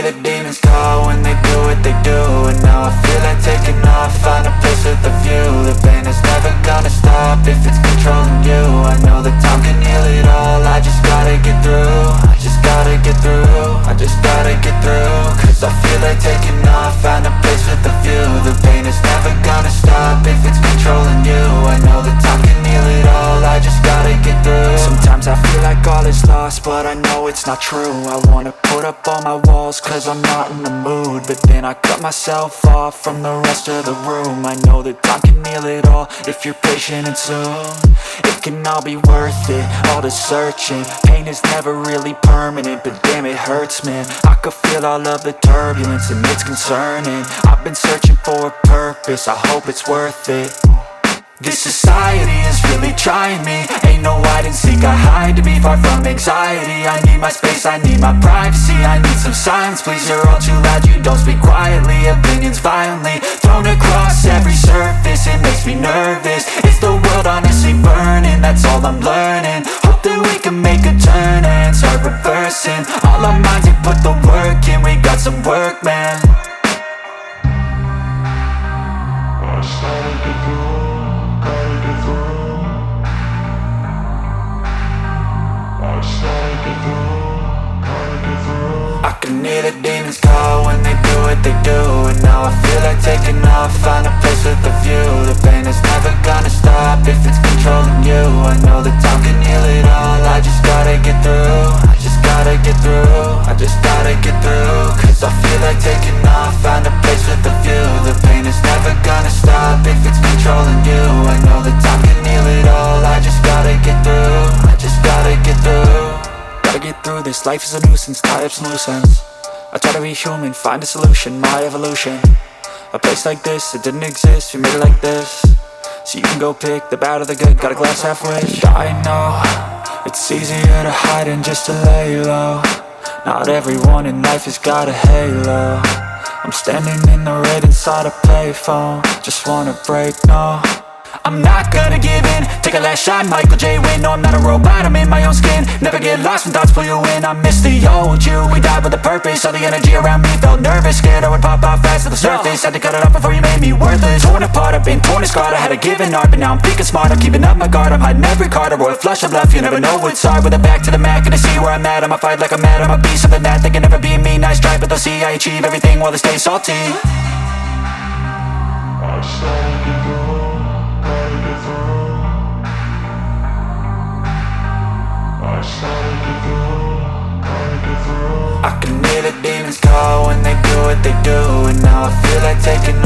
the demons call when they do what they do. And now I feel like taking off, find a place with a view. The pain is never gonna stop if it's controlling you. I know that time can heal it all, I just gotta get through. I just gotta get through, I just gotta get through. Cause I feel like taking off, find a place with a view. The pain is never gonna stop if it's controlling you. I know that time can heal it all, I just gotta get through. Sometimes I feel like all is lost, but I know it's not true. I wanna put up all my walls cause I'm not in the mood, but then I cut myself off from the rest of the room. I know that time can heal it all if you're patient and soon. It can all be worth it, all the searching. Pain is never really permanent, but damn it hurts, man. I could feel all of the turbulence and it's concerning. I've been searching for a purpose, I hope it's worth it. This society is really trying me. Ain't no hide and seek, I hide to be far from anxiety. I need my space, I need my privacy. I need some silence, please, you're all too loud. You don't speak quietly, opinions violently thrown across every surface. It makes me nervous, it's the world honestly burning. That's all I'm learning, hope that we can make a turn and start reversing. All our minds, we put the work in, we got some work, man. I started to go. I can hear the demons call when they do what they do. And now I feel like taking off, find a place with a view. The pain is never gonna stop if it's controlling you. I know that time can heal it all, I just gotta get through. I just gotta get through, I just gotta get through. Cause I feel like taking off, find a place with a view. The pain is never gonna stop if it's controlling you. I know that time can heal it all, I just gotta get through. I just gotta get through. Gotta get through this, life is a nuisance, tie up some loose ends. I try to be human, find a solution, my evolution. A place like this, it didn't exist, we made it like this. So you can go pick the bad or the good, got a glass halfway. I know, it's easier to hide than just to lay low. Not everyone in life has got a halo. I'm standing in the red inside a payphone, just wanna break, no. I'm not gonna give in, take a last shot, Michael J. Win. No, I'm not a robot, I'm in my own skin. Never get lost when thoughts pull you in. I miss the old you, we died with a purpose. All the energy around me felt nervous, scared I would pop off fast to the surface. Had to cut it off before you made me worthless. Torn apart, I've been torn and scarred. I had a given art, but now I'm thinking smart. I'm keeping up my guard, I'm hiding every card. A royal flush of love, you never know what's hard. With a back to the mat, gonna see where I'm at. I'ma fight like I'm mad, I'ma be something that they can never be me. Nice try, but they'll see I achieve everything while they stay salty. I started to go, gotta get through. I started to go, gotta get through. I can hear the demons call when they do what they do. And now I feel like taking